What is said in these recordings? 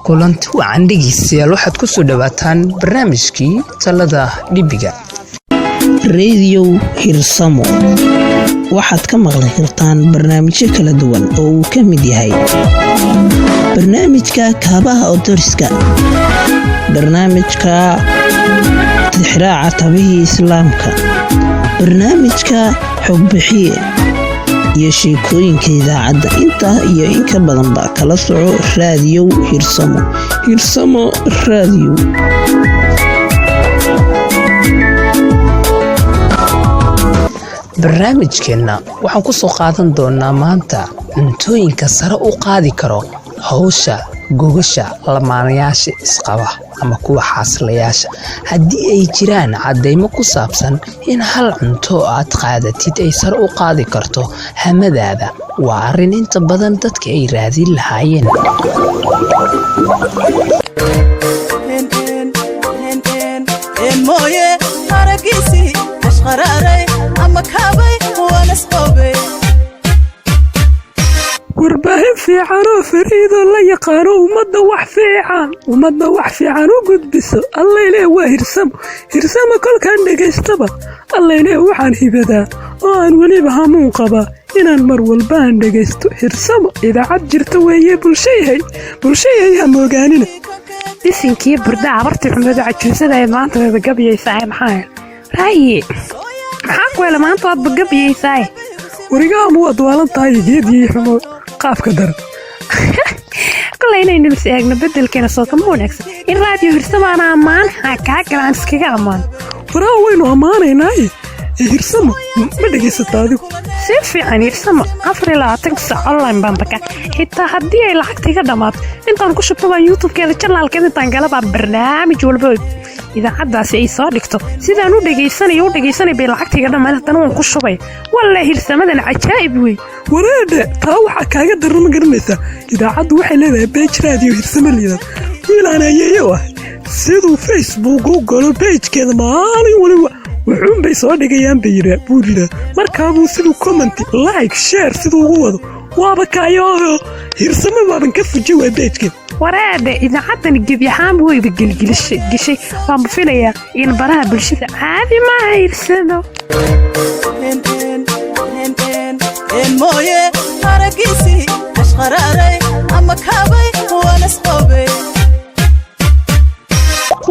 kulanti wacan dhegeystayaal waxaad ku soo dhawaataan barnaamijkii talada dhibiga radio Hirsamo. waxaad ka maqli kartaan barnaamijyo kala duwan oo uu ka mid yahay barnaamijka kaabaha otoriska, barnaamijka tixraaca tabihii islaamka, barnaamijka xog bixiye iyo sheekooyinka idaacadda. intaa iyo in ka badanba kala soco radio Hirsamo radio. barnaamijkeenna waxaan ku soo qaadan doonaa maanta cuntooyinka sare u qaadi karo hawsha gogasha lamaanayaasha isqaba ama kuwa xaaslayaasha. haddii ay jiraan cadeymo ku saabsan in hal cunto aad qaadatid ay sare u qaadi karto hamadaada, waa arrin inta badan dadka ay raadin lahaayeen. warbaahin fiican oo fariido la yaqaano ummadda wax fiican u gudbiso. allayle waa hirsamo kolkaan dhegaystaba. allayle waxaan hibadaa oo aan weliba hamuun qabaa inaan mar walba aan dhegaysto hirsamo. idaacad jirta weeye bulshayahay ha moogaanina. isinkii burda abartii xumada cajuusada ee maanta wada gabyaysaa maxaa raayi maxaa ku hele maanta waad gabyaysaa warigaamu waad waalan tahay geedii xumo qaafka daran. kale inaynu is eegno bedelkeena soo kama wanaagsan in raadiyo hirsamaana ammaan kaa galaan iskaga ammaan. waraa waynu ammaanaynaaye hirsamo ma dhegaysataa adigu? si fiican hirsamo 24 saac online baan baka xitaa haddii ay lacagta iga dhammaato intaan ku shubto baan youtube-keeda janaalkeeda intaan galabaa barnaamij walba idaacaddaasi ay soo dhigto sidaan u dhegaysanay bay lacagta iga dhammaan haddana waan ku shubay. walla hirsamadan cajaa'ib wey. wareedhe taa waxaa kaaga daran ma garanaysaa. idaacaddu waxay leedahay beej raadiyo hirsamo liidan wiilaan ayeeyo ah siduu facebook u galo beejkeeda maalin waliba wuxuun bay soo dhigayaan buu yiraa markaabuu siduu comment like share siduu ugu wado waaba kaayo hirsamo baaban ka fuji waa beejkeeda. wareedhe idaacaddani gebi ahaanba wayba gelgishay waan bufinayaa in baraha bulshada caadi maaha hirsamo.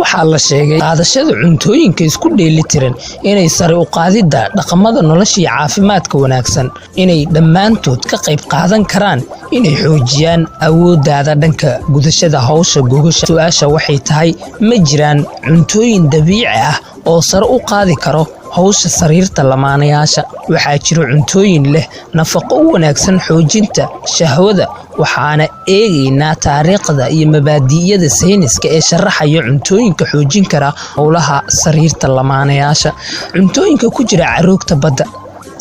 waxaa la sheegay qaadashada cuntooyinka isku dheelitiran inay sare u qaadidda dhaqamada nolosha iyo caafimaadka wanaagsan, inay dhammaantood ka qayb qaadan karaan inay xoojiyaan awooddaada dhanka gudashada hawsha gogasha. su-aasha waxay tahay, ma jiraan cuntooyin dabiici ah oo sare u qaadi karo hawsha sariirta lamaanayaasha? waxaa jira cuntooyin leh nafaqo u wanaagsan xoojinta shahwada, waxaana eegaynaa taariikhda iyo mabaadi'yada sayniska ee sharaxaya cuntooyinka xoojin kara howlaha sariirta lamaanayaasha. cuntooyinka ku jira caroogta badda.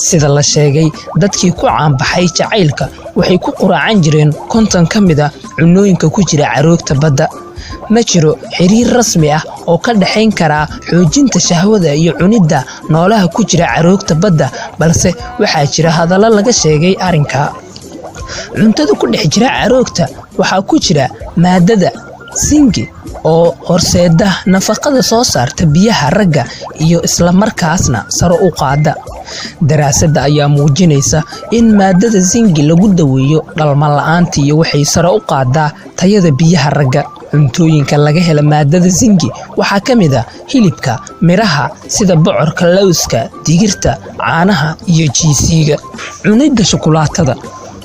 sida la sheegay, dadkii ku caanbaxay jacaylka waxay ku quraacan jireen 50 ka mid a cunnooyinka ku jira caroogta badda. ma jiro xiriir rasmi ah oo ka dhaxayn kara xoojinta shahwada iyo cunidda noolaha ku jira caroogta badda, balse waxaa jira hadallo laga sheegay arrinka. cuntada ku dhex jira caroogta waxaa ku jira maadada zinc oo horseeda nafaqada soo saarta biyaha ragga iyo isla markaasna sare u qaada. daraasadda ayaa muujinaysa in maadada zinc lagu daweeyo dhalmo la'aanta iyo waxay sare u qaadaa tayada biyaha ragga. cuntooyinka laga hela maadada zinc waxaa ka mid ah hilibka, miraha sida bocorka, lawska, digirta, caanaha iyo jiisiga. cunidda shukulaatada.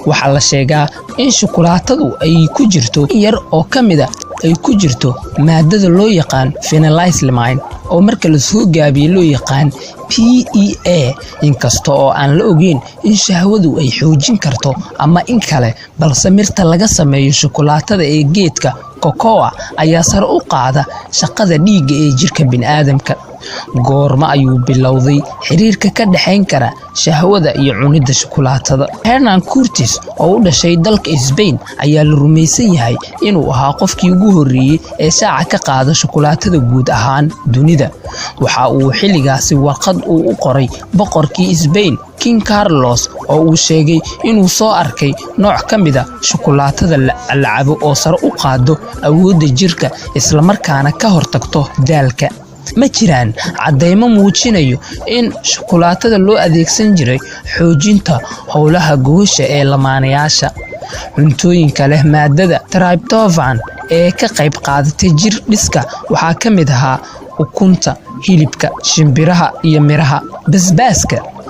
waxaa la sheegaa in shukulaatadu ay ku jirto yar oo ka mid ah ay ku jirto maadada loo yaqaan phenylethylamine oo marka la soo gaabiyo loo yaqaan PEA. inkasta oo aan la ogeyn in shahwadu ay xoojin karto ama in kale, balse mirta laga sameeyo shukulaatada ee geedka cocoa ayaa sare u qaada shaqada dhiigga ee jirka bini'aadamka. goorma ayuu bilowday xiriirka ka dhaxayn kara shahwada iyo cunida shukulaatada? Hernan Curtis oo u dhashay dalka Spain ayaa la rumaysan yahay inuu ahaa qofkii ugu horreeyay ee shaaca ka qaada shukulaatada guud ahaan dunida. Waxa uu xilligaasi warqad u qoray boqorkii Spain King Carlos oo uu sheegay inuu soo arkay nooc ka mid ah shukulaatada la cabo oo sare u qaado awoodda jirka isla markaana ka hortagto daalka. Ma jiraan cadeymo muujinayo in shukulaatada loo adeegsan jiray xoojinta howlaha Guusha ee lamaanayaasha. Cuntooyinka leh maadada tryptophan ee ka qayb qaadatay jir dhiska waxaa ka mid ahaa ukunta, hilibka, shimbiraha iyo miraha.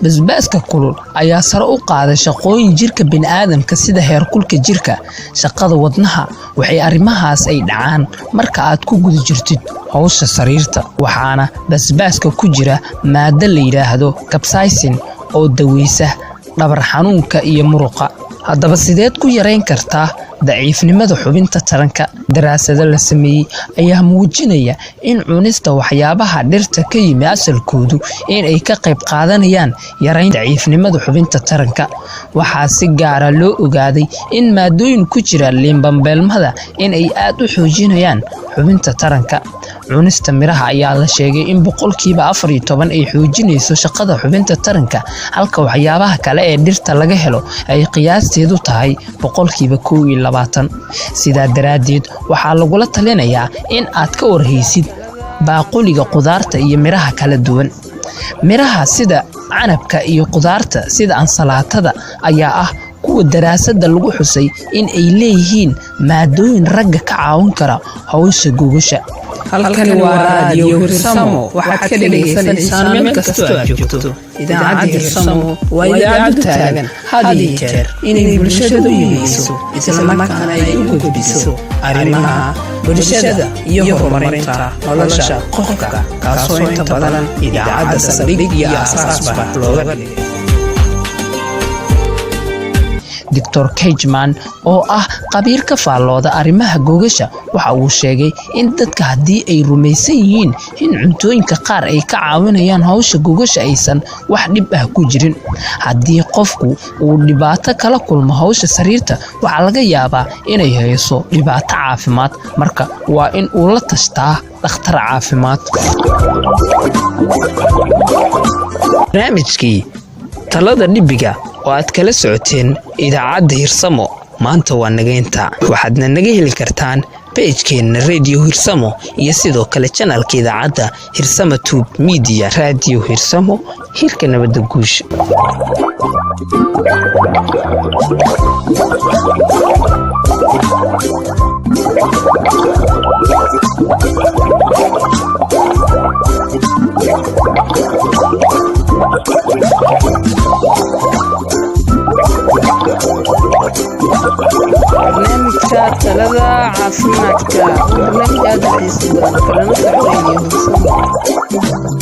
Basbaaska kulul ayaa sare u qaaday shaqooyin jirka bini'aadamka sida heerkulka jirka, shaqada wadnaha. Waxay arrimahaas ay dhacaan marka aad ku guda jirtid hawsha sariirta. Waxaana basbaaska ku jira maaddo la yiraahdo capsaicin oo daweysa dhabar xanuunka iyo muruqa. Haddaba sideed ku yareyn kartaa daciifnimada xubinta taranka? Daraasado la sameeyay ayaa muujinaya in cunista waxyaabaha dhirta ka yimid asalkoodu in ay ka qayb qaadanayaan yareynta daciifnimada xubinta taranka. Waxaa si gaar ah loo ogaaday in maadooyin ku jira liinbambeelmada in ay aad u xoojinayaan xubinta taranka. Cunista miraha ayaa la sheegay in 14% ay xoojinayso shaqada xubinta taranka, halka waxyaabaha kale ee dhirta laga helo ay qiyaasteedu tahay 21%. Sidaa daraadeed, waxaa lagula talinayaa in aad ka warhaysid baaquliga qudaarta iyo miraha kala duwan. Miraha sida canabka iyo qudaarta sida ansalaatada ayaa ah kuwa daraasada lagu xusay in ay leeyihiin maadooyin ragga ka caawin kara hawsha gogosha. halkani waa raadiyo Hirsamo. waxaad ka dhagaysanaysaan meel kastoo aad joogto. idaacadda Hirsamo waa idaacad taagan had iyo jeer inay bulshada u yimayso isla markaana ay u gudbiso arrimaha bulshada iyo horumarinta nolosha qofka, kaasoo inta badan idaacadda saldhig iyo aasaasba looga dhigay. Dr. Kejman oo ah qabiir ka faallooda arrimaha gogasha waxa uu sheegay in dadka haddii ay rumaysan yihiin in cuntooyinka qaar ay ka caawinayaan hawsha gogasha aysan wax dhib ah ku jirin. Haddii qofku uu dhibaato kala kulmo hawsha sariirta, waxaa laga yaabaa inay hayso dhibaato caafimaad, marka waa in uu la tashtaa dhakhtar caafimaad. Barnaamijkii talada dhibiga oo aad kala socoteen idaacadda Hirsamo maanta waa nageynta. waxaadna naga heli kartaan page-keena Radio Hirsamo iyo sidoo kale channelka idaacadda Hirsamo Tube Media. Radio Hirsamo, Hirka Nabbadda Guusha. barnaamijka talada caafimaadka. barnaamij aad u xiiso badan kalena soconayo Hirsamo.